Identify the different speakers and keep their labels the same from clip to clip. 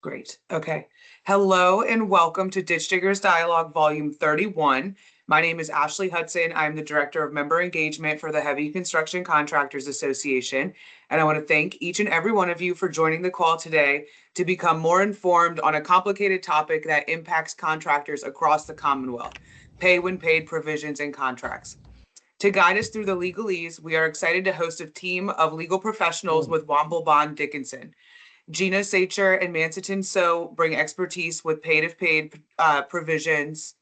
Speaker 1: Great. Okay. Hello and welcome to Ditch Diggers Dialogue Volume 31. My name is Ashley Hudson. I'm the Director of Member Engagement for the Heavy Construction Contractors Association. And I want to thank each and every one of you for joining the call today to become more informed on a complicated topic that impacts contractors across the Commonwealth, pay when paid provisions and contracts. To guide us through the legalese, we are excited to host a team of legal professionals with Womble Bond Dickinson. Gina Sacher and Mansatin So bring expertise with paid provisions.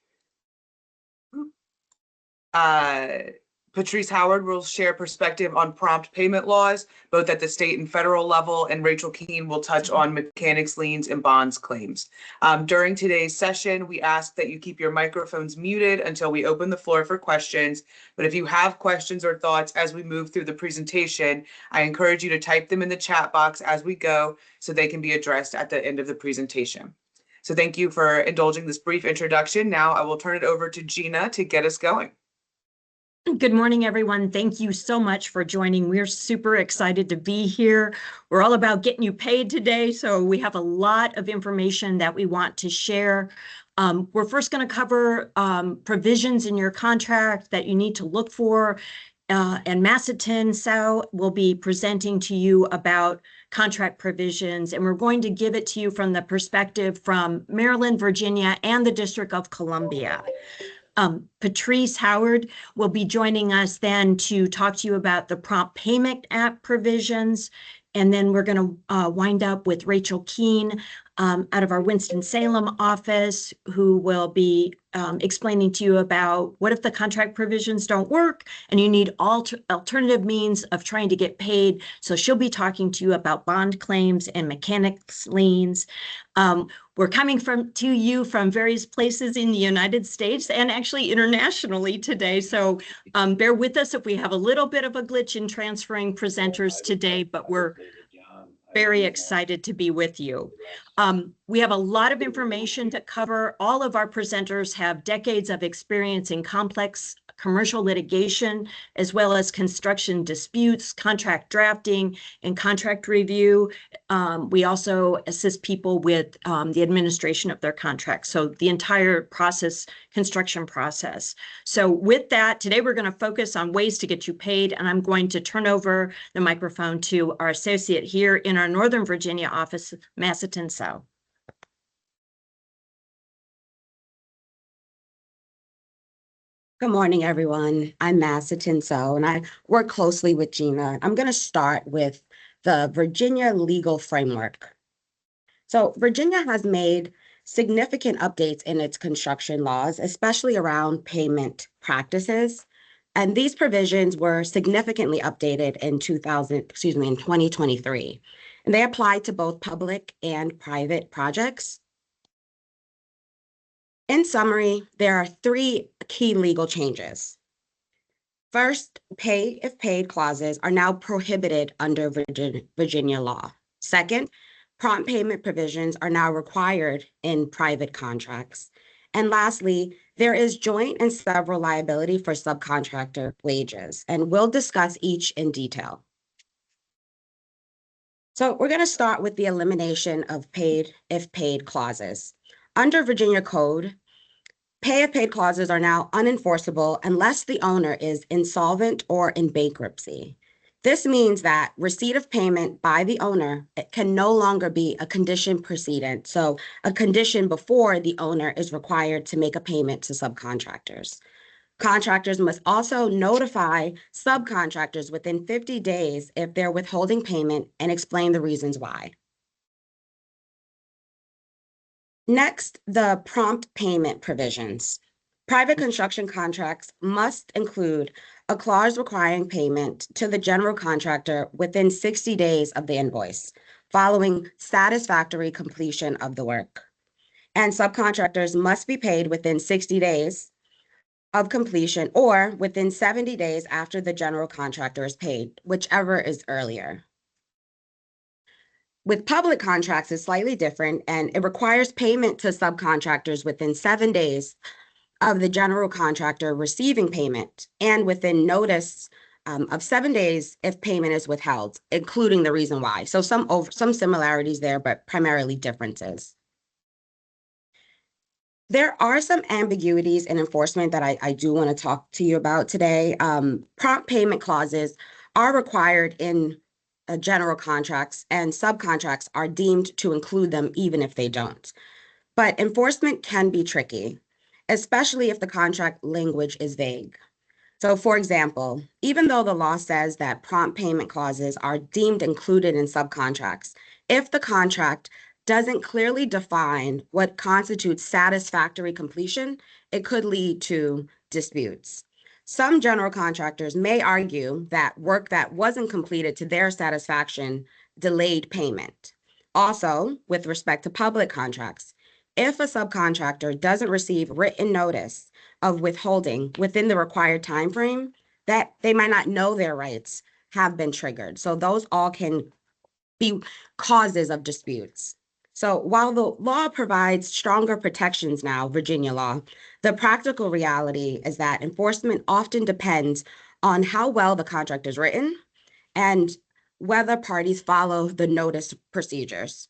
Speaker 1: Patrice Howard will share perspective on prompt payment laws, both at the state and federal level, and Rachel Keene will touch on mechanics liens and bonds claims. During today's session, we ask that you keep your microphones muted until we open the floor for questions. But if you have questions or thoughts as we move through the presentation, I encourage you to type them in the chat box as we go so they can be addressed at the end of the presentation. So thank you for indulging this brief introduction. Now I will turn it over to Gina to get us going.
Speaker 2: Good morning, everyone. Thank you so much for joining. We're super excited to be here. We're all about getting you paid today, so we have a lot of information that we want to share. We're first going to cover provisions in your contract that you need to look for, and Mansatin So will be presenting to you about contract provisions, and we're going to give it to you from the perspective from Maryland, Virginia, and the District of Columbia. Patrice Howard will be joining us then to talk to you about the Prompt Payment Act provisions. And then we're going to wind up with Rachel Keene out of our Winston-Salem office, who will be explaining to you about what if the contract provisions don't work and you need alternative means of trying to get paid. So she'll be talking to you about bond claims and mechanics liens. We're coming to you from various places in the United States and actually internationally today. So bear with us if we have a little bit of a glitch in transferring presenters today, but we're very excited to be with you. We have a lot of information to cover. All of our presenters have decades of experience in complex commercial litigation, as well as construction disputes, contract drafting, and contract review. We also assist people with the administration of their contracts. So the entire process, construction process. So with that, today we're going to focus on ways to get you paid, and I'm going to turn over the microphone to our associate here in our Northern Virginia office, Mansatin So.
Speaker 3: Good morning, everyone. I'm Mansatin So, and I work closely with Gina. I'm going to start with the Virginia legal framework. So Virginia has made significant updates in its construction laws, especially around payment practices. And these provisions were significantly updated in 2023. And they apply to both public and private projects. In summary, there are three key legal changes. First, pay if paid clauses are now prohibited under Virginia law. Second, prompt payment provisions are now required in private contracts. And lastly, there is joint and several liability for subcontractor wages, and we'll discuss each in detail. So we're going to start with the elimination of paid if paid clauses. Under Virginia Code, pay if paid clauses are now unenforceable unless the owner is insolvent or in bankruptcy. This means that receipt of payment by the owner can no longer be a condition precedent, so a condition before the owner is required to make a payment to subcontractors. Contractors must also notify subcontractors within 50 days if they're withholding payment and explain the reasons why. Next, the prompt payment provisions. Private construction contracts must include a clause requiring payment to the general contractor within 60 days of the invoice, following satisfactory completion of the work. And subcontractors must be paid within 60 days of completion or within 70 days after the general contractor is paid, whichever is earlier. With public contracts, it's slightly different, and it requires payment to subcontractors within 7 days of the general contractor receiving payment and within notice of 7 days if payment is withheld, including the reason why. So some similarities there, but primarily differences. There are some ambiguities in enforcement that I do want to talk to you about today. Prompt payment clauses are required in general contracts, and subcontracts are deemed to include them even if they don't. But enforcement can be tricky, especially if the contract language is vague. So, for example, even though the law says that prompt payment clauses are deemed included in subcontracts, if the contract doesn't clearly define what constitutes satisfactory completion, it could lead to disputes. Some general contractors may argue that work that wasn't completed to their satisfaction delayed payment. Also, with respect to public contracts, if a subcontractor doesn't receive written notice of withholding within the required time frame, that they might not know their rights have been triggered. So those all can be causes of disputes. So while the law provides stronger protections now, Virginia law, the practical reality is that enforcement often depends on how well the contract is written and whether parties follow the notice procedures.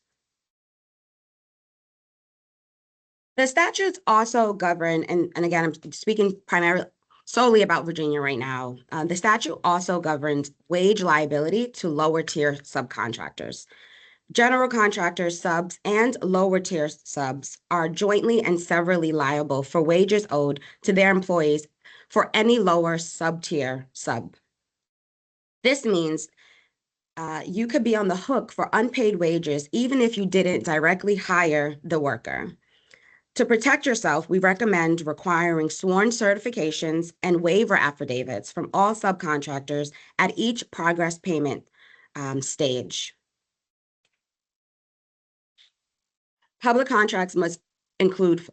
Speaker 3: The statutes also govern, and again, I'm speaking primarily solely about Virginia right now. The statute also governs wage liability to lower tier subcontractors. General contractors, subs, and lower tier subs are jointly and severally liable for wages owed to their employees for any lower sub-tier sub. This means you could be on the hook for unpaid wages even if you didn't directly hire the worker. To protect yourself, we recommend requiring sworn certifications and waiver affidavits from all subcontractors at each progress payment stage. Public contracts must include,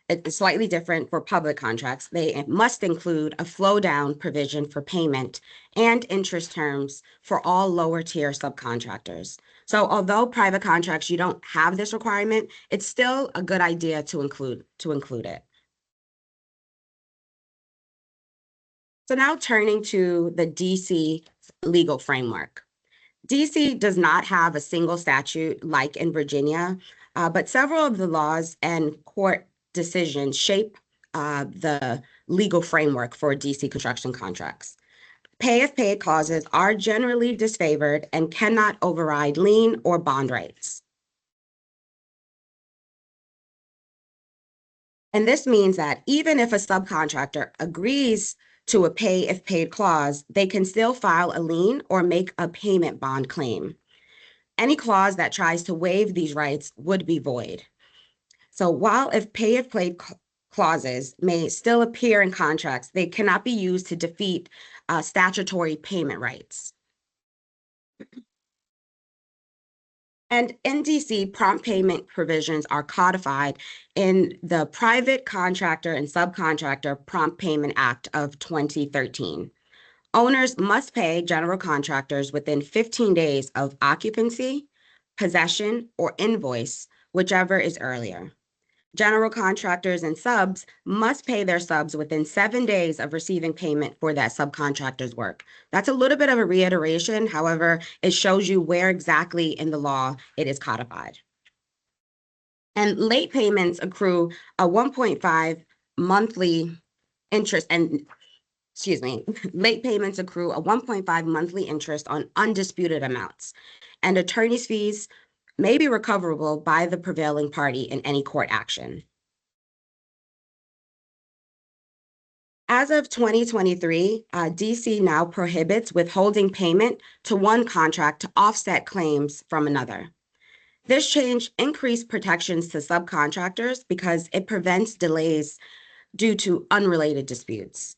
Speaker 3: it's slightly different for public contracts. They must include a flow down provision for payment and interest terms for all lower tier subcontractors. So although private contracts, you don't have this requirement, it's still a good idea to include it. So now turning to the DC legal framework. DC does not have a single statute like in Virginia, but several of the laws and court decisions shape the legal framework for DC construction contracts. Pay if paid clauses are generally disfavored and cannot override lien or bond rights. And this means that even if a subcontractor agrees to a pay if paid clause, they can still file a lien or make a payment bond claim. Any clause that tries to waive these rights would be void. So while if pay if paid clauses may still appear in contracts, they cannot be used to defeat statutory payment rights. And in DC, prompt payment provisions are codified in the Private Contractor and Subcontractor Prompt Payment Act of 2013. Owners must pay general contractors within 15 days of occupancy, possession, or invoice, whichever is earlier. General contractors and subs must pay their subs within 7 days of receiving payment for that subcontractor's work. That's a little bit of a reiteration. However, it shows you where exactly in the law it is codified. And late payments accrue a 1.5 monthly interest and late payments accrue a 1.5 monthly interest on undisputed amounts, and attorney's fees may be recoverable by the prevailing party in any court action. As of 2023, DC now prohibits withholding payment to one contract to offset claims from another. This change increased protections to subcontractors because it prevents delays due to unrelated disputes.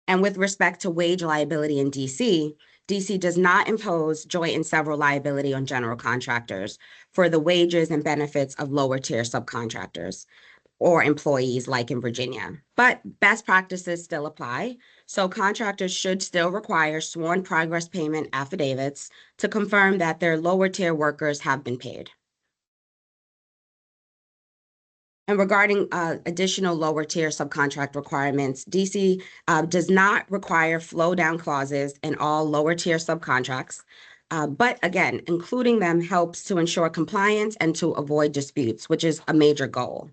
Speaker 3: And with respect to wage liability in DC, DC does not impose joint and several liability on general contractors for the wages and benefits of lower tier subcontractors or employees like in Virginia. But best practices still apply. So contractors should still require sworn progress payment affidavits to confirm that their lower tier workers have been paid. And regarding additional lower tier subcontract requirements, DC does not require flow down clauses in all lower tier subcontracts. But again, including them helps to ensure compliance and to avoid disputes, which is a major goal.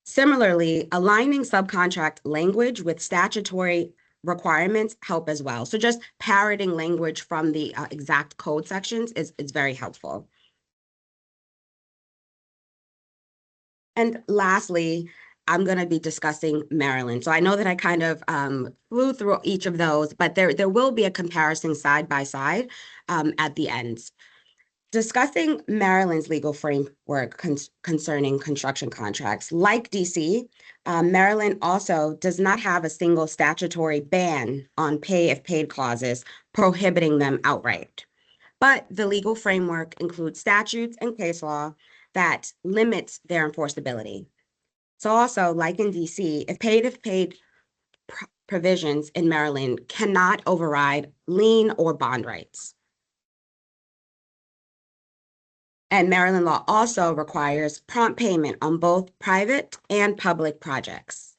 Speaker 3: Similarly, aligning subcontract language with statutory requirements help as well. So just parroting language from the exact code sections is very helpful. And lastly, I'm going to be discussing Maryland. So I know that I kind of flew through each of those, but there will be a comparison side by side at the end. Discussing Maryland's legal framework concerning construction contracts. Like DC, Maryland also does not have a single statutory ban on pay if paid clauses prohibiting them outright. But the legal framework includes statutes and case law that limits their enforceability. So also, like in DC, if paid provisions in Maryland cannot override lien or bond rights. And Maryland law also requires prompt payment on both private and public projects.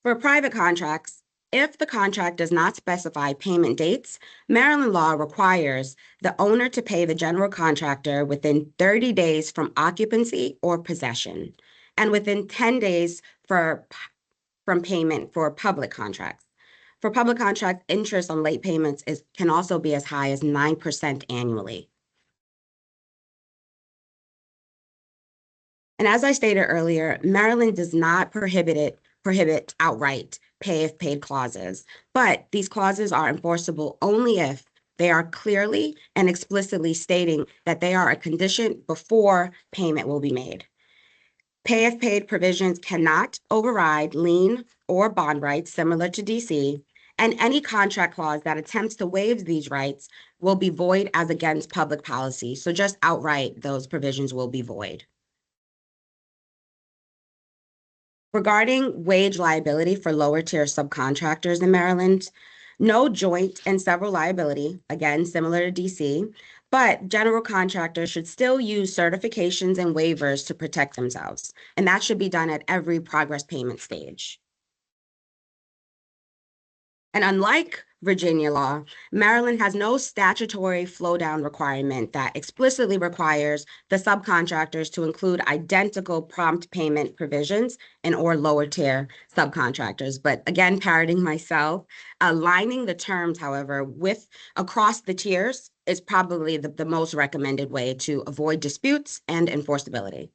Speaker 3: For private contracts, if the contract does not specify payment dates, Maryland law requires the owner to pay the general contractor within 30 days from occupancy or possession, and within 10 days from payment for public contracts. For public contracts, interest on late payments can also be as high as 9% annually. And as I stated earlier, Maryland does not prohibit outright pay if paid clauses, but these clauses are enforceable only if they are clearly and explicitly stating that they are a condition before payment will be made. Pay if paid provisions cannot override lien or bond rights similar to DC, and any contract clause that attempts to waive these rights will be void as against public policy. So just outright, those provisions will be void. Regarding wage liability for lower tier subcontractors in Maryland, no joint and several liability, again, similar to DC, but general contractors should still use certifications and waivers to protect themselves. And that should be done at every progress payment stage. And unlike Virginia law, Maryland has no statutory flow down requirement that explicitly requires the subcontractors to include identical prompt payment provisions in or lower tier subcontractors. But again, parroting myself, aligning the terms, however, with across the tiers is probably the most recommended way to avoid disputes and enforceability.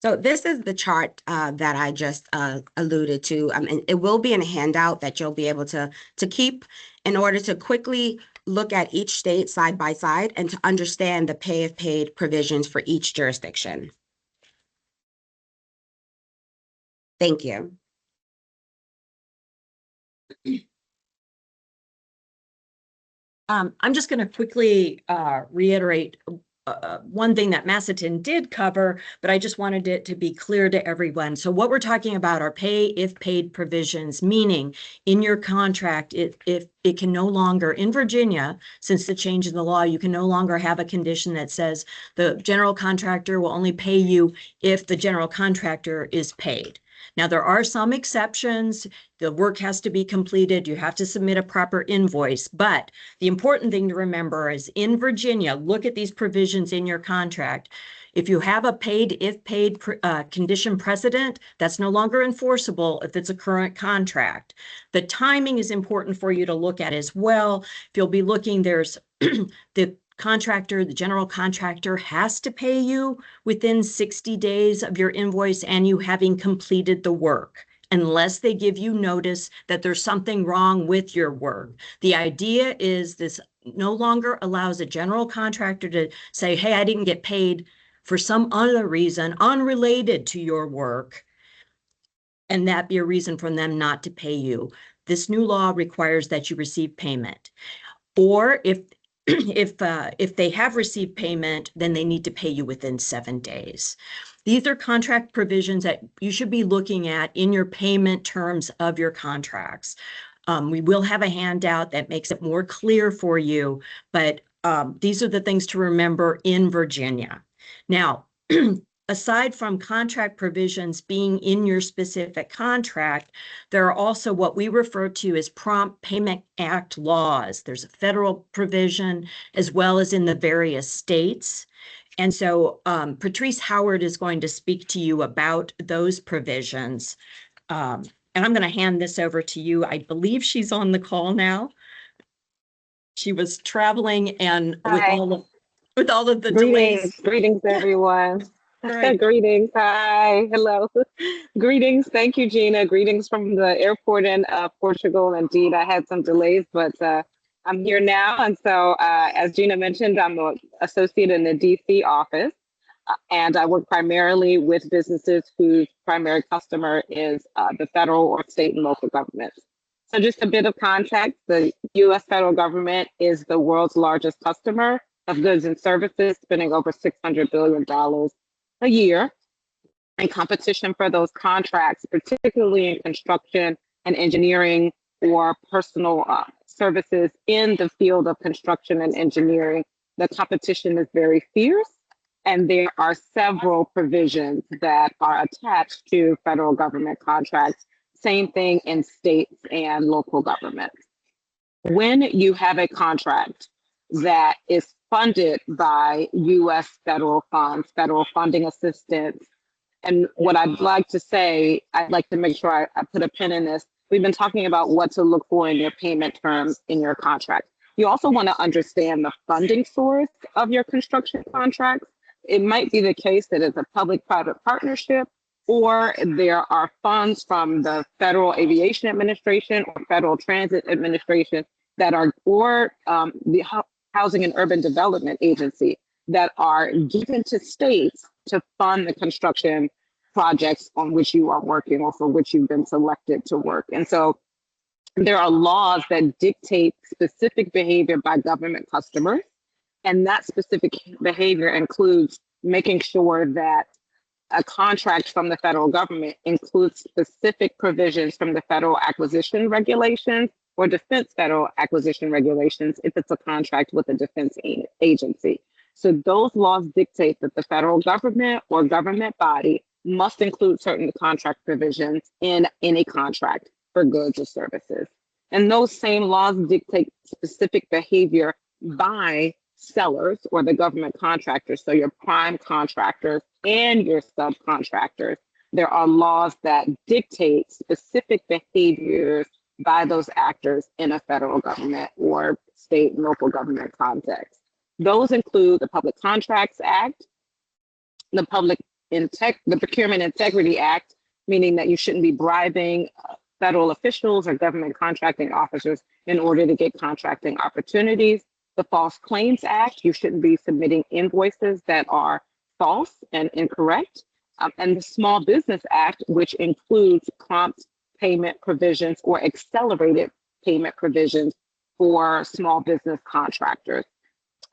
Speaker 3: So this is the chart that I just alluded to. And it will be in a handout that you'll be able to keep in order to quickly look at each state side by side and to understand the pay if paid provisions for each jurisdiction. Thank you.
Speaker 2: I'm just going to quickly reiterate one thing that Massatin did cover, but I just wanted it to be clear to everyone. So what we're talking about are pay if paid provisions, meaning in your contract, if it can no longer, in Virginia, since the change in the law, you can no longer have a condition that says the general contractor will only pay you if the general contractor is paid. Now, there are some exceptions. The work has to be completed. You have to submit a proper invoice. But the important thing to remember is in Virginia, look at these provisions in your contract. If you have a paid if paid condition precedent, that's no longer enforceable if it's a current contract. The timing is important for you to look at as well. If you'll be looking, there's the contractor, the general contractor has to pay you within 60 days of your invoice and you having completed the work, unless they give you notice that there's something wrong with your work. The idea is this no longer allows a general contractor to say, hey, I didn't get paid for some other reason unrelated to your work, and that be a reason for them not to pay you. This new law requires that you receive payment. Or if they have received payment, then they need to pay you within 7 days. These are contract provisions that you should be looking at in your payment terms of your contracts. We will have a handout that makes it more clear for you, but these are the things to remember in Virginia. Now, aside from contract provisions being in your specific contract, there are also what we refer to as Prompt Payment Act laws. There's a federal provision as well as in the various states. And so Patrice Howard is going to speak to you about those provisions. And I'm going to hand this over to you. I believe she's on the call now. She was traveling and with
Speaker 4: Hi.
Speaker 2: with all of the
Speaker 4: Greetings,
Speaker 2: delays.
Speaker 4: greetings, everyone.
Speaker 2: Right.
Speaker 4: Greetings. Hi. Hello. Greetings. Thank you, Gina. Greetings from the airport in Portugal. Indeed, I had some delays, but I'm here now. And so, as Gina mentioned, I'm an associate in the DC office, and I work primarily with businesses whose primary customer is the federal or state and local governments. So just a bit of context, the US federal government is the world's largest customer of goods and services, spending over $600 billion a year. And competition for those contracts, particularly in construction and engineering or personal services in the field of construction and engineering, the competition is very fierce. And there are several provisions that are attached to federal government contracts. Same thing in states and local governments. When you have a contract that is funded by US federal funds, federal funding assistance, and what I'd like to say, I'd like to make sure I put a pin in this. We've been talking about what to look for in your payment terms in your contract. You also want to understand the funding source of your construction contracts. It might be the case that it's a public-private partnership, or there are funds from the Federal Aviation Administration or Federal Transit Administration that are, or the Housing and Urban Development Agency that are given to states to fund the construction projects on which you are working or for which you've been selected to work. And so there are laws that dictate specific behavior by government customers. And that specific behavior includes making sure that a contract from the federal government includes specific provisions from the federal acquisition regulations or defense federal acquisition regulations if it's a contract with a defense agency. So those laws dictate that the federal government or government body must include certain contract provisions in any contract for goods or services. And those same laws dictate specific behavior by sellers or the government contractors, so your prime contractors and your subcontractors. There are laws that dictate specific behaviors by those actors in a federal government or state and local government context. Those include the Public Contracts Act, the Procurement Integrity Act, meaning that you shouldn't be bribing federal officials or government contracting officers in order to get contracting opportunities. The False Claims Act, you shouldn't be submitting invoices that are false and incorrect. And the Small Business Act, which includes prompt payment provisions or accelerated payment provisions for small business contractors.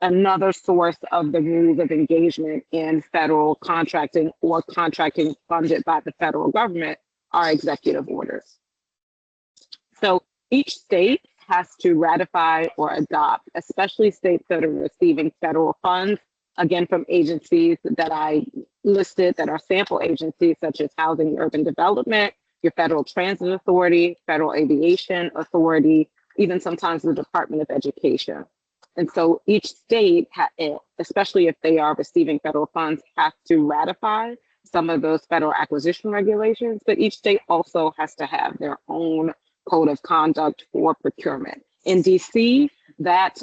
Speaker 4: Another source of the rules of engagement in federal contracting or contracting funded by the federal government are executive orders. So each state has to ratify or adopt, especially states that are receiving federal funds, again, from agencies that I listed that are sample agencies such as Housing and Urban Development, your Federal Transit Authority, Federal Aviation Authority, even sometimes the Department of Education. And so each state, especially if they are receiving federal funds, has to ratify some of those federal acquisition regulations, but each state also has to have their own code of conduct for procurement. In DC, that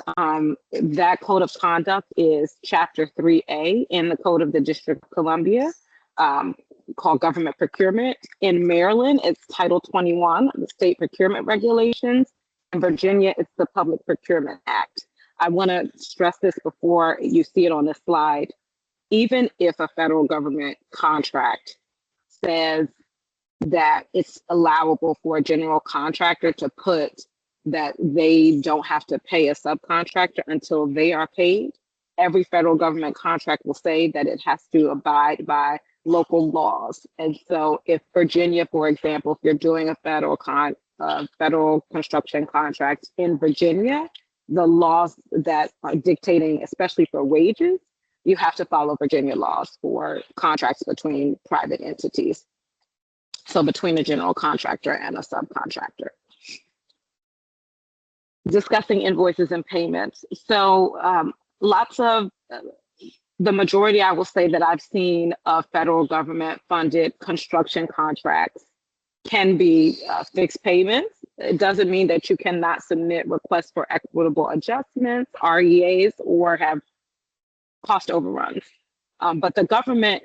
Speaker 4: code of conduct is Chapter 3A in the Code of the District of Columbia, called Government Procurement. In Maryland, it's Title 21, the State Procurement Regulations. In Virginia, it's the Public Procurement Act. I want to stress this before you see it on this slide. Even if a federal government contract says that it's allowable for a general contractor to put that they don't have to pay a subcontractor until they are paid, every federal government contract will say that it has to abide by local laws. And so if Virginia, for example, if you're doing a federal construction contract in Virginia, the laws that are dictating, especially for wages, you have to follow Virginia laws for contracts between private entities. So between a general contractor and a subcontractor. Discussing invoices and payments. So lots of, the majority, I will say, that I've seen of federal government funded construction contracts can be fixed payments. It doesn't mean that you cannot submit requests for equitable adjustments, REAs, or have cost overruns. But the government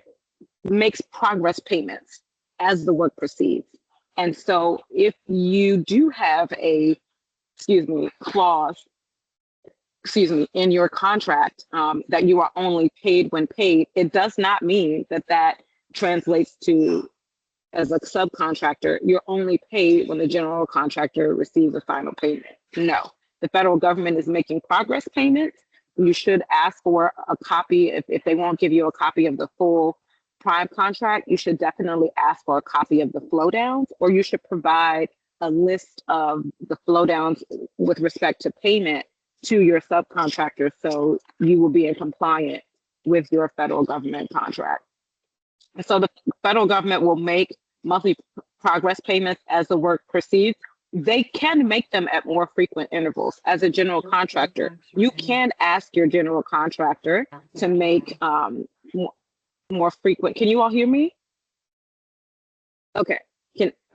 Speaker 4: makes progress payments as the work proceeds. And so if you do have a, clause, in your contract that you are only paid when paid, it does not mean that that translates to, as a subcontractor, you're only paid when the general contractor receives a final payment. No, the federal government is making progress payments. You should ask for a copy. If they won't give you a copy of the full prime contract, you should definitely ask for a copy of the flow downs, or you should provide a list of the flow downs with respect to payment to your subcontractor, so you will be in compliance with your federal government contract. And so the federal government will make monthly progress payments as the work proceeds. They can make them at more frequent intervals. As a general contractor, you can ask your general contractor to make more frequent. Can you all hear me? Okay.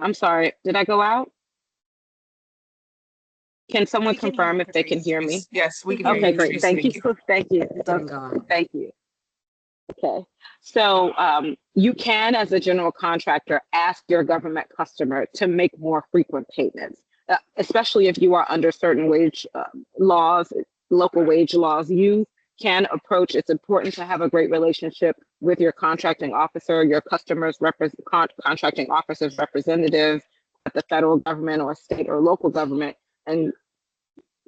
Speaker 4: I'm sorry, did I go out? Can someone confirm if they can hear me?
Speaker 1: Yes, we can.
Speaker 4: Okay, great. Thank you. Thank you.
Speaker 3: Didn't go on.
Speaker 4: Thank you. Okay. So you can, as a general contractor, ask your government customer to make more frequent payments, especially if you are under certain wage laws, local wage laws. You can approach. It's important to have a great relationship with your contracting officer, your customers, contracting officer's representative at the federal government or state or local government, and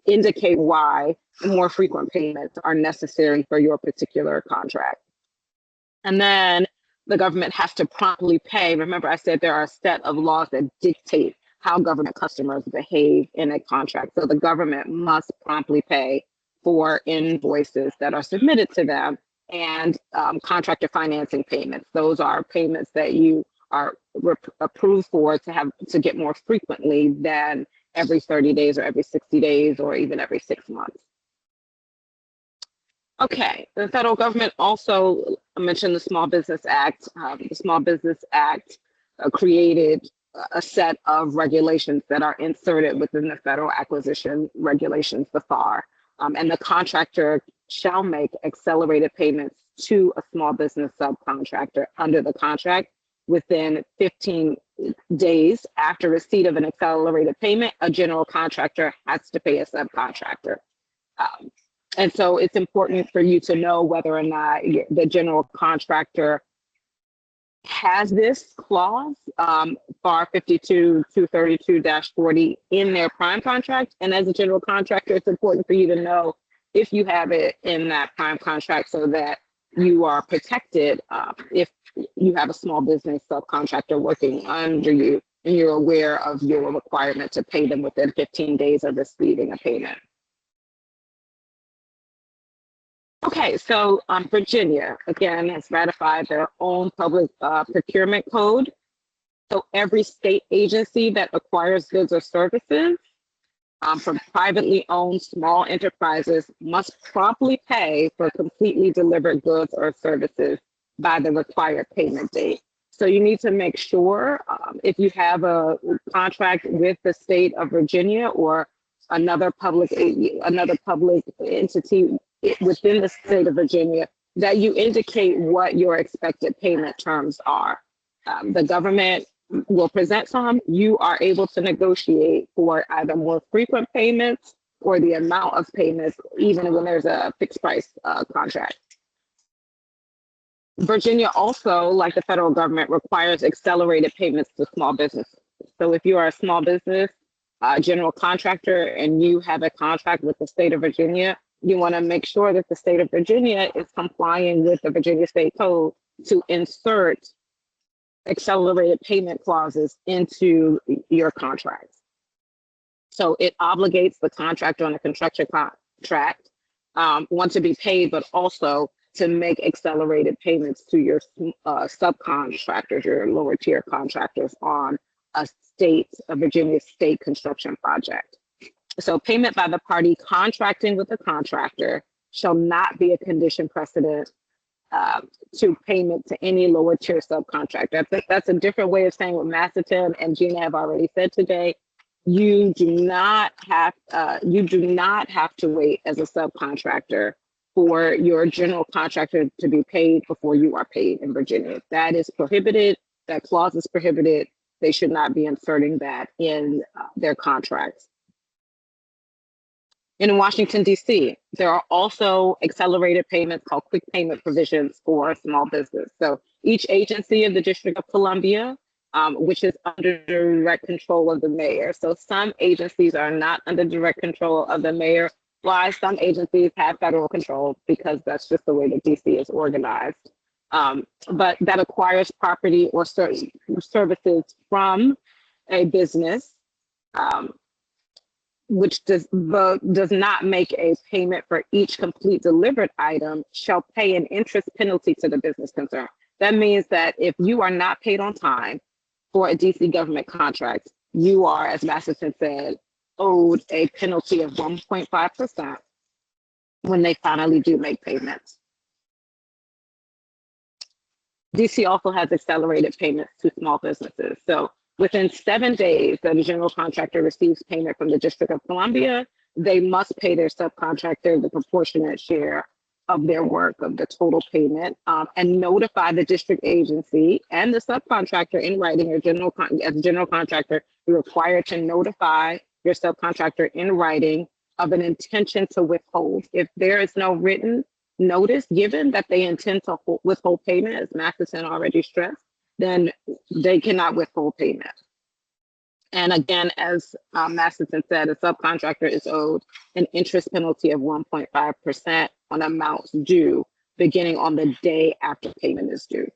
Speaker 4: indicate why more frequent payments are necessary for your particular contract. And then the government has to promptly pay. Remember, I said there are a set of laws that dictate how government customers behave in a contract. So the government must promptly pay for invoices that are submitted to them, and contractor financing payments. Those are payments that you are approved for to get more frequently than every 30 days or every 60 days or even every 6 months. Okay, the federal government also mentioned the Small Business Act. The Small Business Act created a set of regulations that are inserted within the federal acquisition regulations, the FAR. And the contractor shall make accelerated payments to a small business subcontractor under the contract within 15 days after receipt of an accelerated payment. A general contractor has to pay a subcontractor. And so it's important for you to know whether or not the general contractor has this clause, FAR 52-232-40, in their prime contract. And as a general contractor, it's important for you to know if you have it in that prime contract so that you are protected if you have a small business subcontractor working under you and you're aware of your requirement to pay them within 15 days of receiving a payment. Okay, so Virginia, again, has ratified their own public procurement code. So every state agency that acquires goods or services from privately owned small enterprises must promptly pay for completely delivered goods or services by the required payment date. So you need to make sure if you have a contract with the state of Virginia or another public entity within the state of Virginia, that you indicate what your expected payment terms are. The government will present some. You are able to negotiate for either more frequent payments or the amount of payments, even when there's a fixed price contract. Virginia also, like the federal government, requires accelerated payments to small businesses. So if you are a small business, general contractor, and you have a contract with the state of Virginia, you want to make sure that the state of Virginia is complying with the Virginia State Code to insert accelerated payment clauses into your contracts. So it obligates the contractor on a construction contract, one, to be paid, but also to make accelerated payments to your subcontractors, your lower tier contractors on a Virginia state construction project. So payment by the party contracting with the contractor shall not be a condition precedent to payment to any lower tier subcontractor. That's a different way of saying what Masterton and Gina have already said today. You do not have to wait as a subcontractor for your general contractor to be paid before you are paid in Virginia. That is prohibited. That clause is prohibited. They should not be inserting that in their contracts. In Washington, D.C., there are also accelerated payments called quick payment provisions for small business. So each agency of the District of Columbia, which is under direct control of the mayor. So some agencies are not under direct control of the mayor, while some agencies have federal control because that's just the way that D.C. is organized. But that acquires property or services from a business, which does not make a payment for each complete delivered item, shall pay an interest penalty to the business concerned. That means that if you are not paid on time for a DC government contract, you are, as Masterson said, owed a penalty of 1.5% when they finally do make payments. DC also has accelerated payments to small businesses. So within 7 days that a general contractor receives payment from the District of Columbia, they must pay their subcontractor the proportionate share of their work of the total payment, and notify the district agency and the subcontractor in writing. As a general contractor, you're required to notify your subcontractor in writing of an intention to withhold. If there is no written notice given that they intend to withhold payment, as Masterson already stressed, then they cannot withhold payment. And again, as Masterson said, a subcontractor is owed an interest penalty of 1.5% on amounts due beginning on the day after payment is due.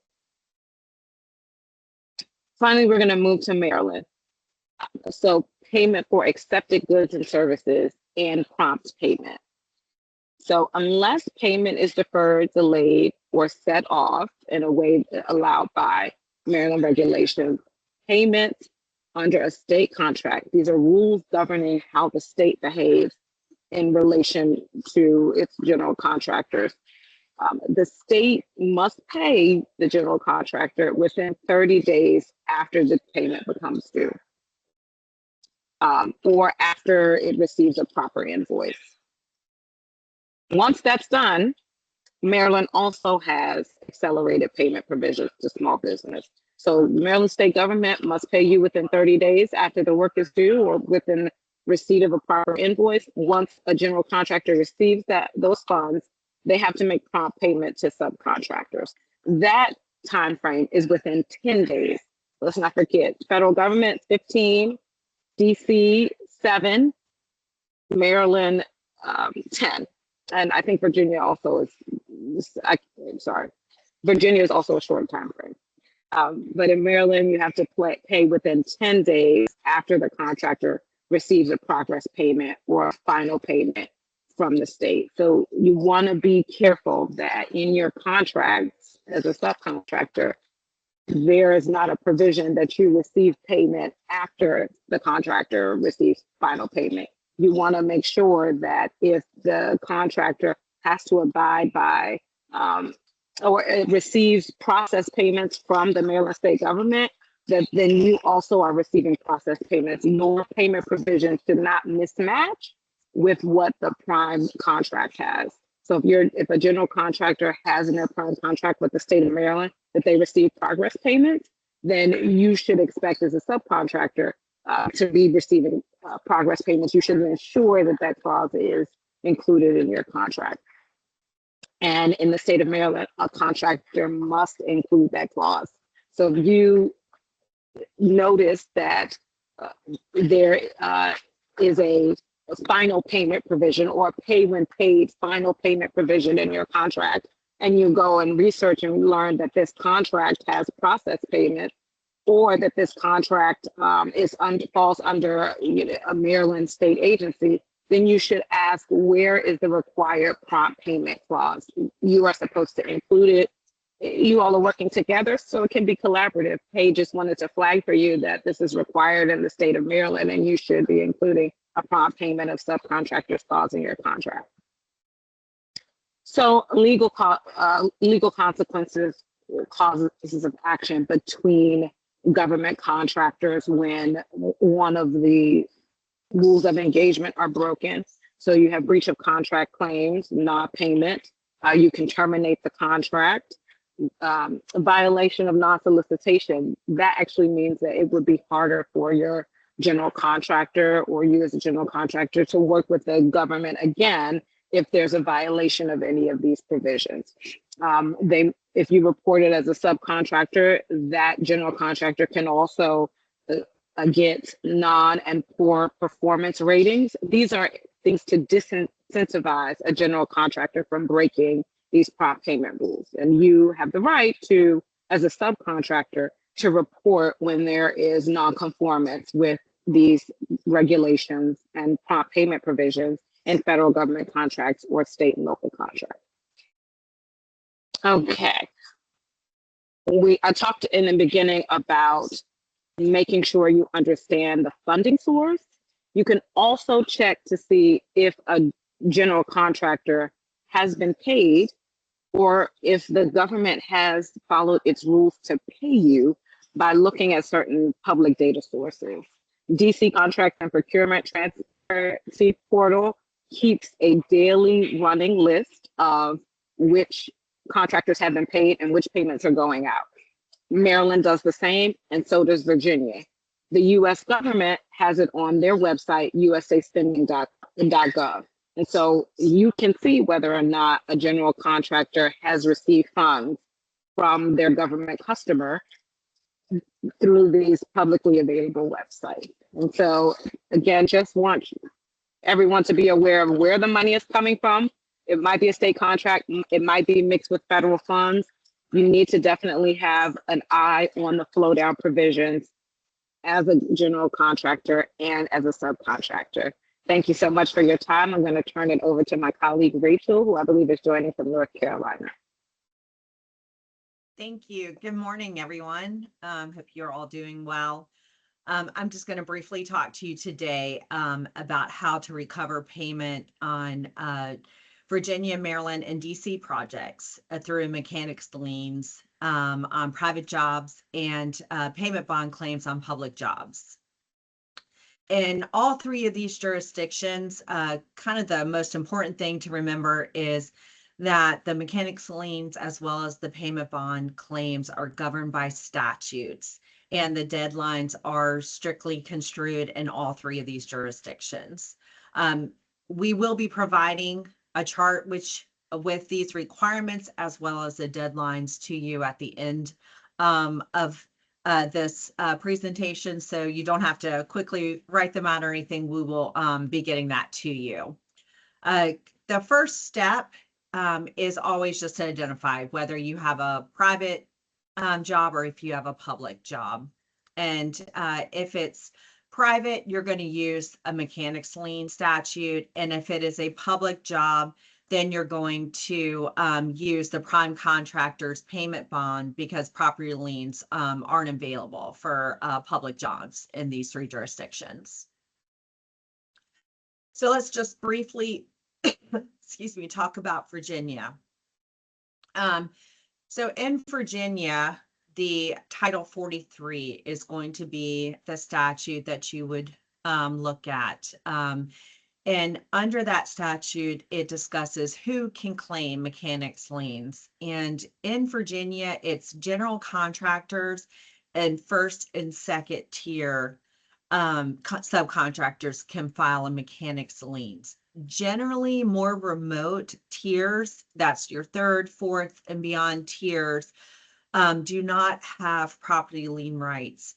Speaker 4: Finally, we're going to move to Maryland. So payment for accepted goods and services and prompt payment. So unless payment is deferred, delayed, or set off in a way allowed by Maryland regulations, payment under a state contract, these are rules governing how the state behaves in relation to its general contractors. The state must pay the general contractor within 30 days after the payment becomes due, or after it receives a proper invoice. Once that's done, Maryland also has accelerated payment provisions to small business. So Maryland state government must pay you within 30 days after the work is due or within receipt of a proper invoice. Once a general contractor receives those funds, they have to make prompt payment to subcontractors. That time frame is within 10 days. Let's not forget, federal government 15, DC 7, Maryland 10. And I think Virginia also is, Virginia is also a short time frame. But in Maryland, you have to pay within 10 days after the contractor receives a progress payment or a final payment from the state. So you want to be careful that in your contracts as a subcontractor, there is not a provision that you receive payment after the contractor receives final payment. You want to make sure that if the contractor has to abide by or it receives process payments from the Maryland state government, that then you also are receiving process payments. Your payment provisions should not mismatch with what the prime contract has. So if a general contractor has in their prime contract with the state of Maryland that they receive progress payments, then you should expect as a subcontractor to be receiving progress payments. You should ensure that that clause is included in your contract. And in the state of Maryland, a contractor must include that clause. So if you notice that there is a final payment provision or pay when paid final payment provision in your contract, and you go and research and learn that this contract has process payment, or that this contract falls under a Maryland state agency, then you should ask, where is the required prompt payment clause? You are supposed to include it. You all are working together, so it can be collaborative. Hey, just wanted to flag for you that this is required in the state of Maryland, and you should be including a prompt payment of subcontractors clause in your contract. So legal consequences, causes of action between government contractors when one of the rules of engagement are broken. So you have breach of contract claims, non-payment. You can terminate the contract. Violation of non-solicitation, that actually means that it would be harder for your general contractor or you as a general contractor to work with the government again if there's a violation of any of these provisions. If you report it as a subcontractor, that general contractor can also get non and poor performance ratings. These are things to disincentivize a general contractor from breaking these prompt payment rules. And you have the right to, as a subcontractor, to report when there is non-conformance with these regulations and prompt payment provisions in federal government contracts or state and local contracts. Okay. I talked in the beginning about making sure you understand the funding source. You can also check to see if a general contractor has been paid or if the government has followed its rules to pay you by looking at certain public data sources. DC Contract and Procurement Transparency Portal keeps a daily running list of which contractors have been paid and which payments are going out. Maryland does the same, and so does Virginia. The US government has it on their website, usaspending.gov. And so you can see whether or not a general contractor has received funds from their government customer through these publicly available websites. And so again, just want everyone to be aware of where the money is coming from. It might be a state contract, it might be mixed with federal funds. You need to definitely have an eye on the flow down provisions as a general contractor and as a subcontractor. Thank you so much for your time. I'm going to turn it over to my colleague, Rachel, who I believe is joining from North Carolina.
Speaker 5: Thank you. Good morning, everyone. Hope you're all doing well. I'm just going to briefly talk to you today about how to recover payment on Virginia, Maryland, and DC projects through mechanics liens on private jobs and payment bond claims on public jobs. In all three of these jurisdictions, kind of the most important thing to remember is that the mechanics liens as well as the payment bond claims are governed by statutes, and the deadlines are strictly construed in all three of these jurisdictions. We will be providing a chart with these requirements as well as the deadlines to you at the end of this presentation, so you don't have to quickly write them out or anything. We will be getting that to you. The first step is always just to identify whether you have a private job or if you have a public job. And if it's private, you're going to use a mechanics lien statute. And if it is a public job, then you're going to use the prime contractor's payment bond because property liens aren't available for public jobs in these three jurisdictions. So let's just briefly, excuse me, talk about Virginia. So in Virginia, the Title 43 is going to be the statute that you would look at. And under that statute, it discusses who can claim mechanics liens. And in Virginia, it's general contractors and first and second tier subcontractors can file a mechanics liens. Generally, more remote tiers, that's your third, fourth, and beyond tiers, do not have property lien rights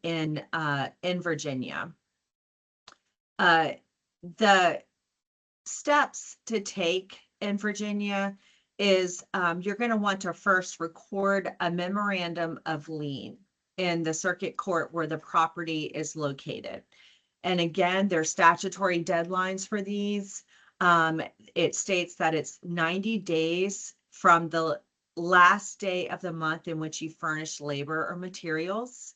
Speaker 5: in Virginia. The steps to take in Virginia is you're going to want to first record a memorandum of lien. in the circuit court where the property is located. And again, there's statutory deadlines for these. It states that it's 90 days from the last day of the month in which you furnish labor or materials.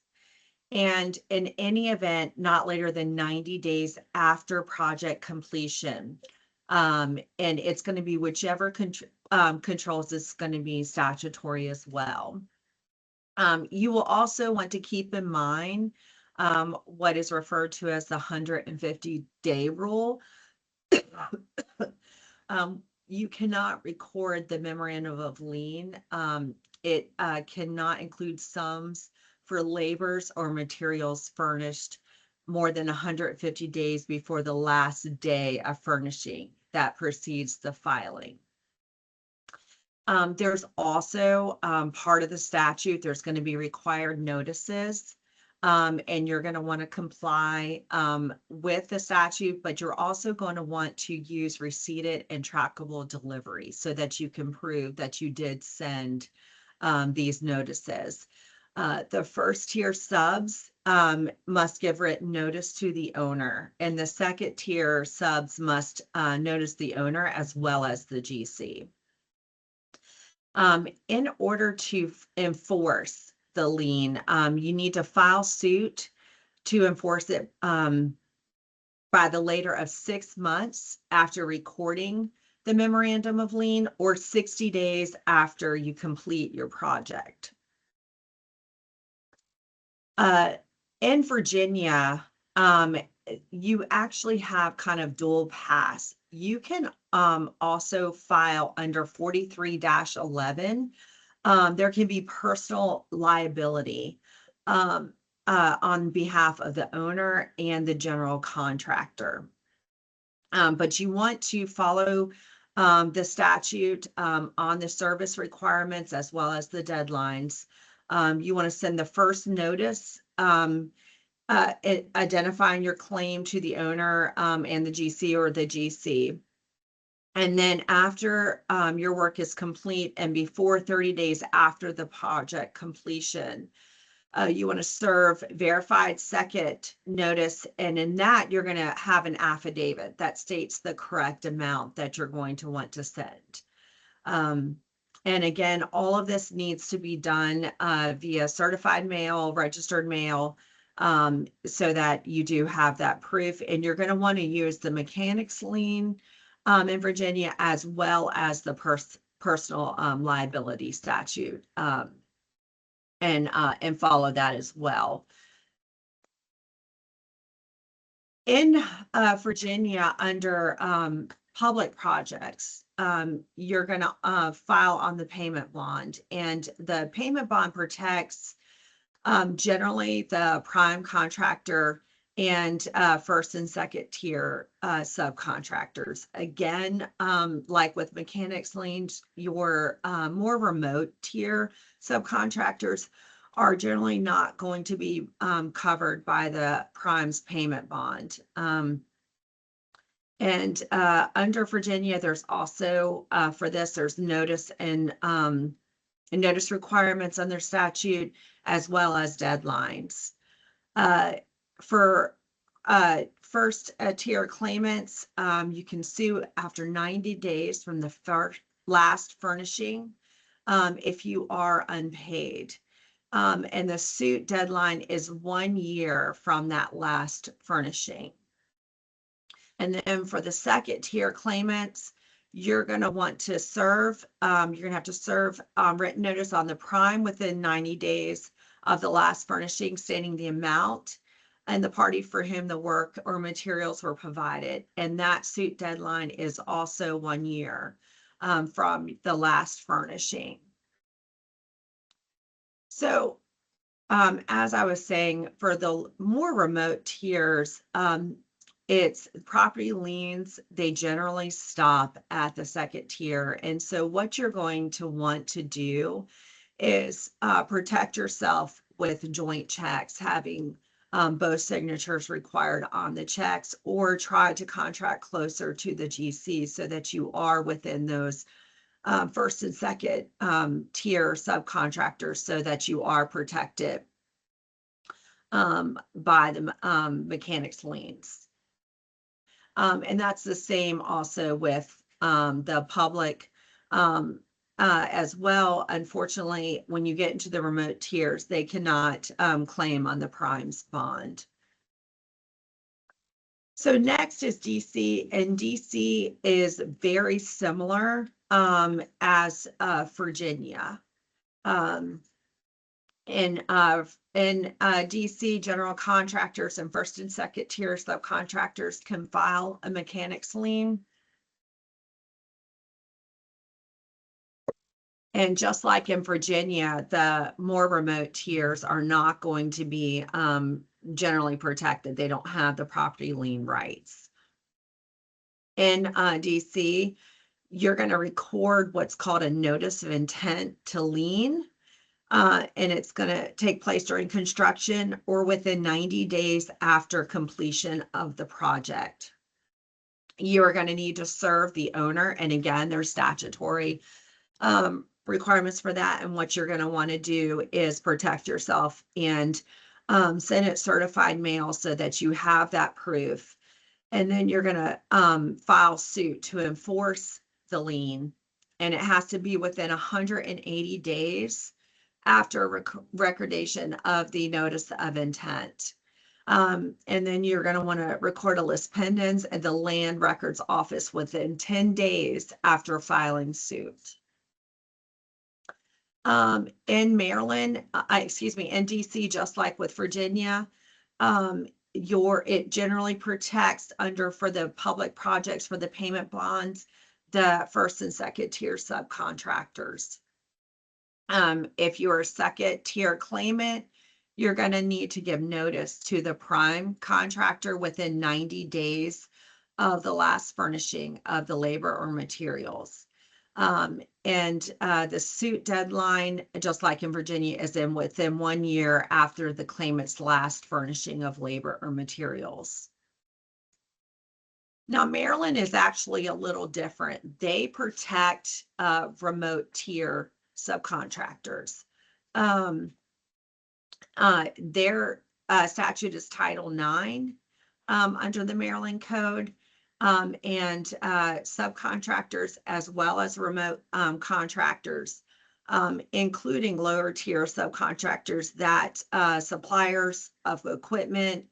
Speaker 5: And in any event, not later than 90 days after project completion. And it's going to be whichever controls is going to be statutory as well. You will also want to keep in mind what is referred to as the 150-day rule. You cannot record the memorandum of lien. It cannot include sums for labors or materials furnished more than 150 days before the last day of furnishing that precedes the filing. There's also part of the statute, there's going to be required notices, and you're going to want to comply with the statute, but you're also going to want to use receipted and trackable delivery so that you can prove that you did send these notices. The first tier subs must give written notice to the owner, and the second tier subs must notice the owner as well as the GC. In order to enforce the lien, you need to file suit to enforce it by the later of 6 months after recording the memorandum of lien or 60 days after you complete your project. In Virginia, you actually have kind of dual pass. You can also file under 43-11. There can be personal liability on behalf of the owner and the general contractor. But you want to follow the statute on the service requirements as well as the deadlines. You want to send the first notice identifying your claim to the owner and the GC or the GC. And then after your work is complete and before 30 days after the project completion, you want to serve verified second notice. And in that, you're going to have an affidavit that states the correct amount that you're going to want to send. And again, all of this needs to be done via certified mail, registered mail, so that you do have that proof. And you're going to want to use the mechanics lien in Virginia as well as the personal liability statute and follow that as well. In Virginia, under public projects, you're going to file on the payment bond, and the payment bond protects generally the prime contractor and first and second tier subcontractors. Again, like with mechanics liens, your more remote tier subcontractors are generally not going to be covered by the prime's payment bond. And under Virginia, there's also for this, there's notice and notice requirements under statute as well as deadlines. For first tier claimants, you can sue after 90 days from the last furnishing if you are unpaid. And the suit deadline is 1 year from that last furnishing. And then for the second tier claimants, you're going to want to serve, you're going to have to serve written notice on the prime within 90 days of the last furnishing, stating the amount and the party for whom the work or materials were provided. And that suit deadline is also 1 year from the last furnishing. So as I was saying, for the more remote tiers, it's property liens, they generally stop at the second tier. And so what you're going to want to do is protect yourself with joint checks, having both signatures required on the checks, or try to contract closer to the GC so that you are within those first and second tier subcontractors so that you are protected by the mechanics liens. And that's the same also with the public as well. Unfortunately, when you get into the remote tiers, they cannot claim on the prime's bond. So next is DC, and DC is very similar as Virginia. In DC, general contractors and first and second tier subcontractors can file a mechanics lien. And just like in Virginia, the more remote tiers are not going to be generally protected. They don't have the property lien rights. In DC, you're going to record what's called a notice of intent to lien. And it's going to take place during construction or within 90 days after completion of the project. You are going to need to serve the owner. And again, there's statutory requirements for that. And what you're going to want to do is protect yourself and send it certified mail so that you have that proof. And then you're going to file suit to enforce the lien. And it has to be within 180 days after recordation of the notice of intent. And then you're going to want to record a lis pendens at the land records office within 10 days after filing suit. In Maryland, in DC, just like with Virginia, it generally protects for the public projects, for the payment bonds, the first and second tier subcontractors. If you're a second tier claimant, you're going to need to give notice to the prime contractor within 90 days of the last furnishing of the labor or materials. The suit deadline, just like in Virginia, is within 1 year after the claimant's last furnishing of labor or materials. Now, Maryland is actually a little different. They protect remote tier subcontractors. Their statute is Title IX under the Maryland Code. And subcontractors as well as remote contractors, including lower tier subcontractors that suppliers of equipment,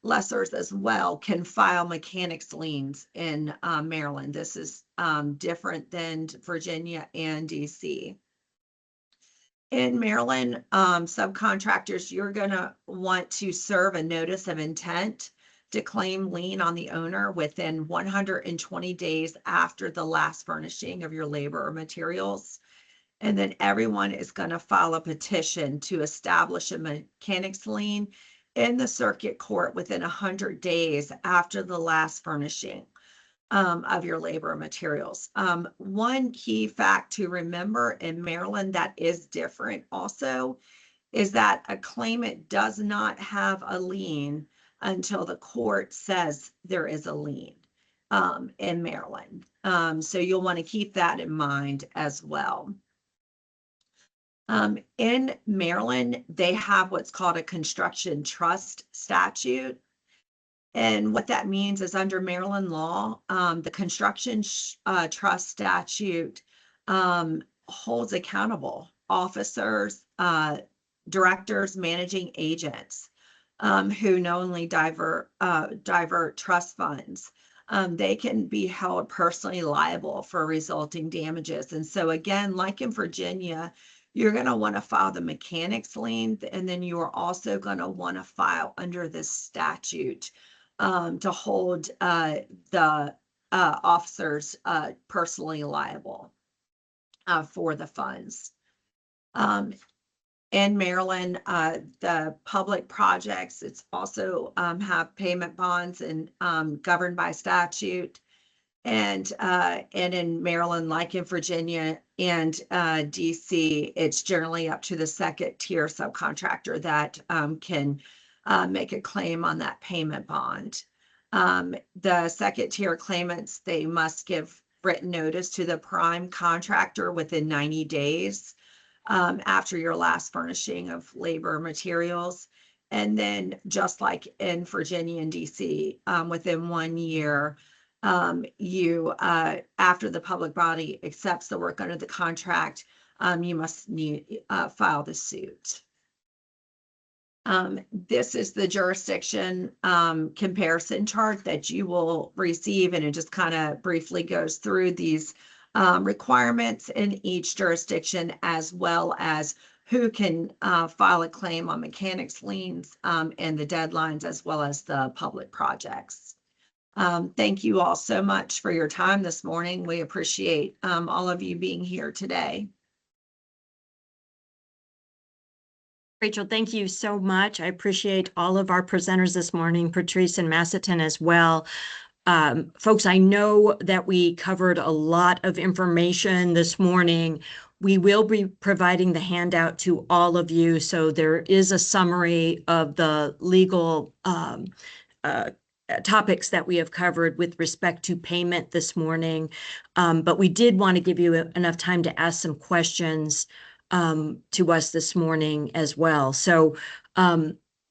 Speaker 5: lessors as well, can file mechanics liens in Maryland. This is different than Virginia and DC. In Maryland, subcontractors, you're going to want to serve a notice of intent to claim lien on the owner within 120 days after the last furnishing of your labor or materials. And then everyone is going to file a petition to establish a mechanics lien in the circuit court within 100 days after the last furnishing of your labor or materials. One key fact to remember in Maryland that is different also is that a claimant does not have a lien until the court says there is a lien in Maryland. So you'll want to keep that in mind as well. In Maryland, they have what's called a construction trust statute. And what that means is under Maryland law, the construction trust statute holds accountable officers, directors, managing agents who knowingly divert trust funds. They can be held personally liable for resulting damages. And so again, like in Virginia, you're going to want to file the mechanics lien, and then you are also going to want to file under this statute to hold the officers personally liable for the funds. In Maryland, the public projects, it's also have payment bonds and governed by statute. And in Maryland, like in Virginia and DC, it's generally up to the second tier subcontractor that can make a claim on that payment bond. The second tier claimants, they must give written notice to the prime contractor within 90 days after your last furnishing of labor materials. And then just like in Virginia and DC, within 1 year, you, after the public body accepts the work under the contract, you must file the suit. This is the jurisdiction comparison chart that you will receive, and it just kind of briefly goes through these requirements in each jurisdiction, as well as who can file a claim on mechanics liens and the deadlines, as well as the public projects. Thank you all so much for your time this morning. We appreciate all of you being here today.
Speaker 2: Rachel, thank you so much. I appreciate all of our presenters this morning, Patrice and Massatin as well. Folks, I know that we covered a lot of information this morning. We will be providing the handout to all of you. So there is a summary of the legal topics that we have covered with respect to payment this morning. But we did want to give you enough time to ask some questions to us this morning as well. So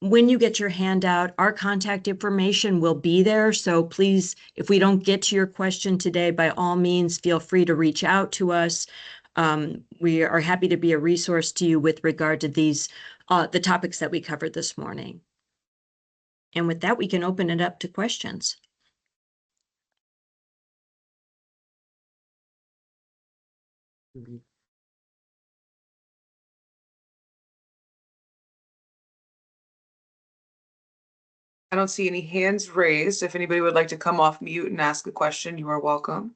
Speaker 2: when you get your handout, our contact information will be there. So please, if we don't get to your question today, by all means, feel free to reach out to us. We are happy to be a resource to you with regard to these, the topics that we covered this morning. And with that, we can open it up to questions.
Speaker 1: I don't see any hands raised. If anybody would like to come off mute and ask a question, you are welcome.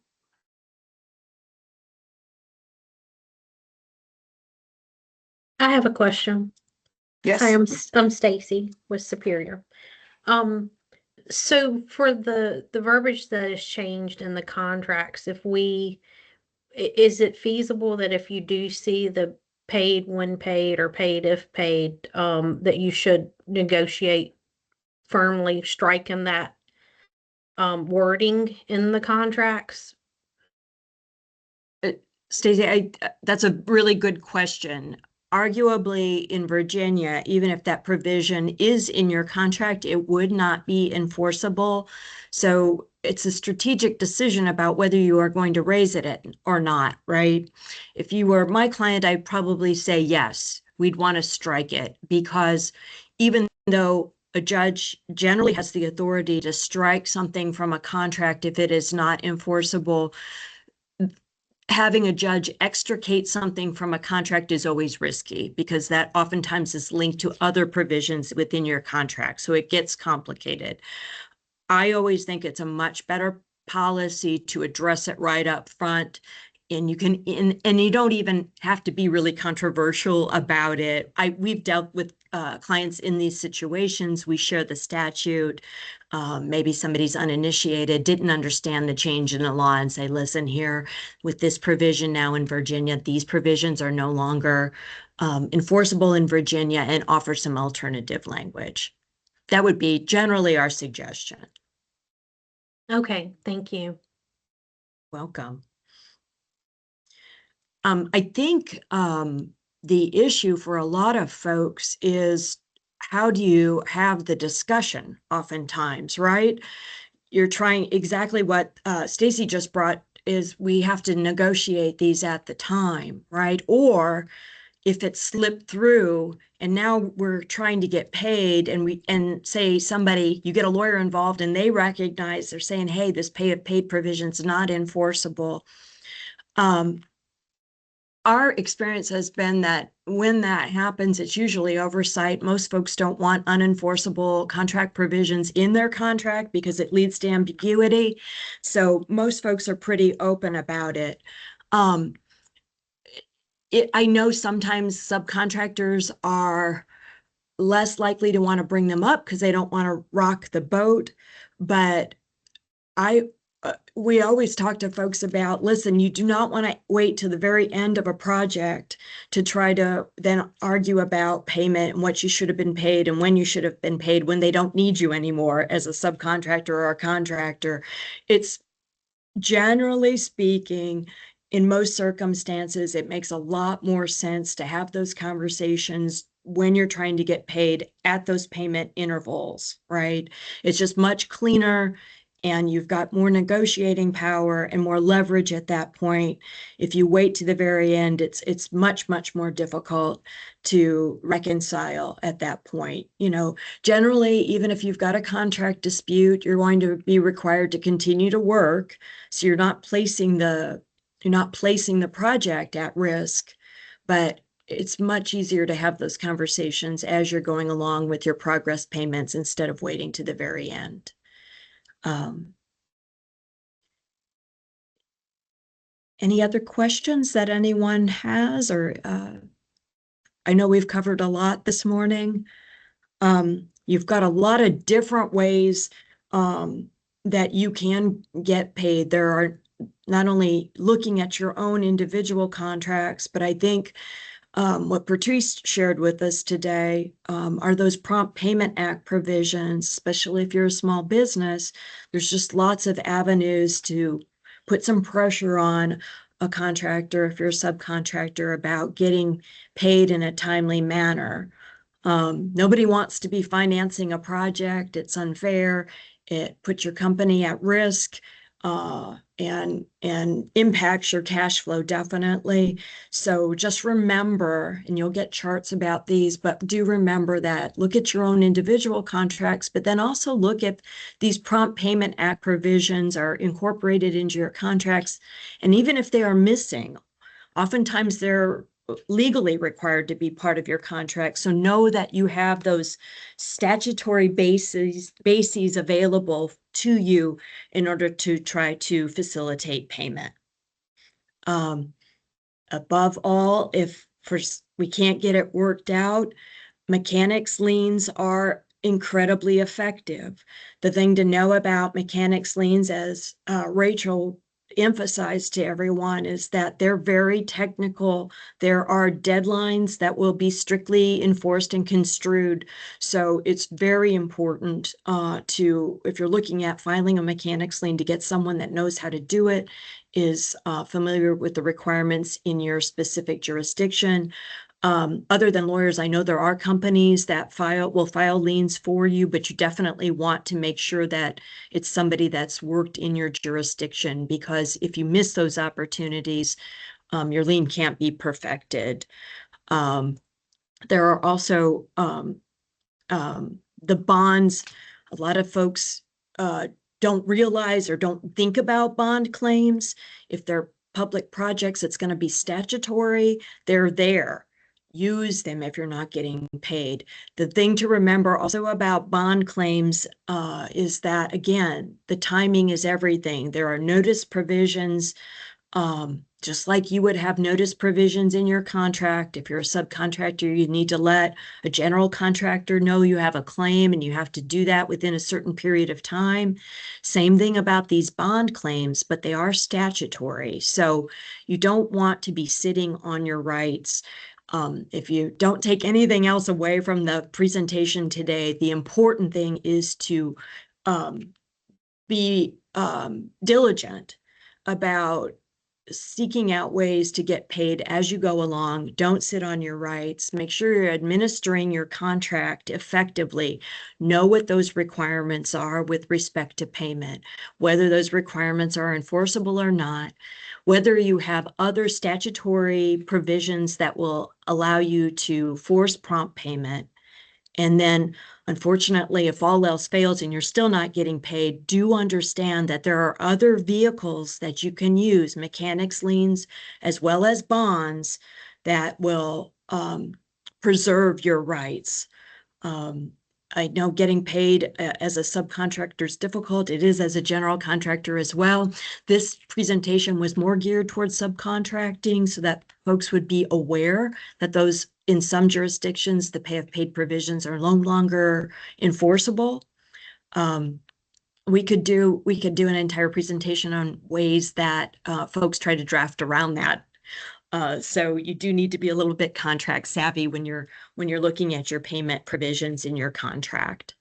Speaker 6: I have a question.
Speaker 1: Yes.
Speaker 6: Hi, I'm Stacy with Superior. So for the verbiage that is changed in the contracts, is it feasible that if you do see the paid when paid or paid if paid, that you should negotiate firmly striking that wording in the contracts?
Speaker 2: Stacey, that's a really good question. Arguably in Virginia, even if that provision is in your contract, it would not be enforceable. So it's a strategic decision about whether you are going to raise it or not, right? If you were my client, I'd probably say yes, we'd want to strike it, because even though a judge generally has the authority to strike something from a contract if it is not enforceable, having a judge extricate something from a contract is always risky, because that oftentimes is linked to other provisions within your contract. So it gets complicated. I always think it's a much better policy to address it right up front. And you can, and you don't even have to be really controversial about it. We've dealt with clients in these situations. We share the statute. Maybe somebody's uninitiated, didn't understand the change in the law, and say, listen, here with this provision now in Virginia, these provisions are no longer enforceable in Virginia, and offer some alternative language. That would be generally our suggestion.
Speaker 6: Okay, thank you.
Speaker 2: Welcome. I think the issue for a lot of folks is, how do you have the discussion oftentimes, right? You're trying exactly what Stacy just brought, is we have to negotiate these at the time, right? Or if it slipped through and now we're trying to get paid, and say somebody, you get a lawyer involved and they recognize, they're saying, hey, this paid provision is not enforceable. Our experience has been that when that happens, it's usually oversight. Most folks don't want unenforceable contract provisions in their contract because it leads to ambiguity. So most folks are pretty open about it. I know sometimes subcontractors are less likely to want to bring them up because they don't want to rock the boat. But we always talk to folks about, listen, you do not want to wait to the very end of a project to try to then argue about payment and what you should have been paid and when you should have been paid, when they don't need you anymore as a subcontractor or a contractor. It's, generally speaking, in most circumstances, it makes a lot more sense to have those conversations when you're trying to get paid at those payment intervals, right? It's just much cleaner, and you've got more negotiating power and more leverage at that point. If you wait to the very end, it's much, much more difficult to reconcile at that point. You know, generally, even if you've got a contract dispute, you're going to be required to continue to work. So you're not placing the project at risk, but it's much easier to have those conversations as you're going along with your progress payments instead of waiting to the very end. Any other questions that anyone has, or I know we've covered a lot this morning. You've got a lot of different ways that you can get paid. There are not only looking at your own individual contracts, but I think what Patrice shared with us today are those Prompt Payment Act provisions, especially if you're a small business. There's just lots of avenues to put some pressure on a contractor, if you're a subcontractor, about getting paid in a timely manner. Nobody wants to be financing a project. It's unfair. It puts your company at risk. And impacts your cash flow definitely. So just remember, and you'll get charts about these, but do remember that look at your own individual contracts, but then also look at these Prompt Payment Act provisions are incorporated into your contracts. And even if they are missing, oftentimes they're legally required to be part of your contract. So know that you have those statutory bases available to you in order to try to facilitate payment. Above all, if we can't get it worked out, mechanics liens are incredibly effective. The thing to know about mechanics liens, as Rachel emphasized to everyone, is that they're very technical. There are deadlines that will be strictly enforced and construed. So it's very important if you're looking at filing a mechanics lien, to get someone that knows how to do it, is familiar with the requirements in your specific jurisdiction. Other than lawyers, I know there are companies that will file liens for you, but you definitely want to make sure that it's somebody that's worked in your jurisdiction, because if you miss those opportunities, your lien can't be perfected. There are also the bonds. A lot of folks don't realize or don't think about bond claims. If they're public projects, it's going to be statutory. They're there. Use them if you're not getting paid. The thing to remember also about bond claims is that, again, the timing is everything. There are notice provisions, just like you would have notice provisions in your contract. If you're a subcontractor, you need to let a general contractor know you have a claim, and you have to do that within a certain period of time. Same thing about these bond claims, but they are statutory. So you don't want to be sitting on your rights. If you don't take anything else away from the presentation today, the important thing is to be diligent about seeking out ways to get paid as you go along. Don't sit on your rights. Make sure you're administering your contract effectively. Know what those requirements are with respect to payment, whether those requirements are enforceable or not, whether you have other statutory provisions that will allow you to force prompt payment. And then, unfortunately, if all else fails and you're still not getting paid, do understand that there are other vehicles that you can use, mechanics liens as well as bonds, that will preserve your rights. I know getting paid as a subcontractor is difficult. It is as a general contractor as well. This presentation was more geared towards subcontracting so that folks would be aware that those, in some jurisdictions, the pay of paid provisions are no longer enforceable. We could do an entire presentation on ways that folks try to draft around that. So you do need to be a little bit contract savvy when you're looking at your payment provisions in your contract.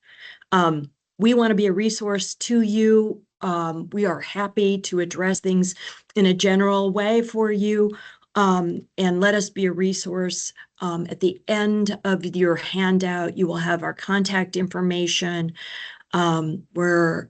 Speaker 2: We want to be a resource to you. We are happy to address things in a general way for you. and let us be a resource. At the end of your handout, you will have our contact information. We're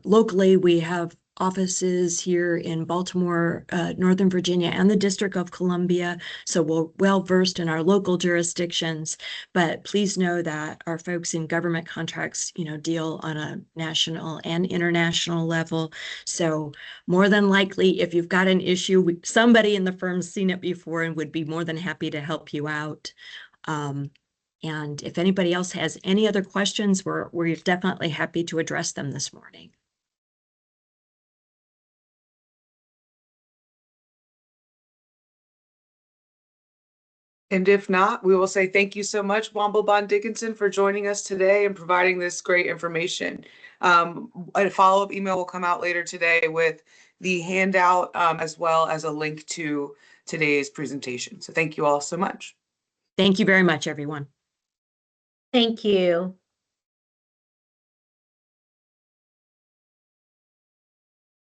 Speaker 2: locally, we have offices here in Baltimore, Northern Virginia, and the District of Columbia. So we're well versed in our local jurisdictions, but please know that our folks in government contracts, deal on a national and international level. So more than likely, if you've got an issue, somebody in the firm's seen it before and would be more than happy to help you out. And if anybody else has any other questions, we're definitely happy to address them this morning.
Speaker 1: And if not, we will say thank you so much, Womble Bond Dickinson, for joining us today and providing this great information. A follow-up email will come out later today with the handout, as well as a link to today's presentation. So thank you all so much.
Speaker 2: Thank you very much, everyone.
Speaker 6: Thank you.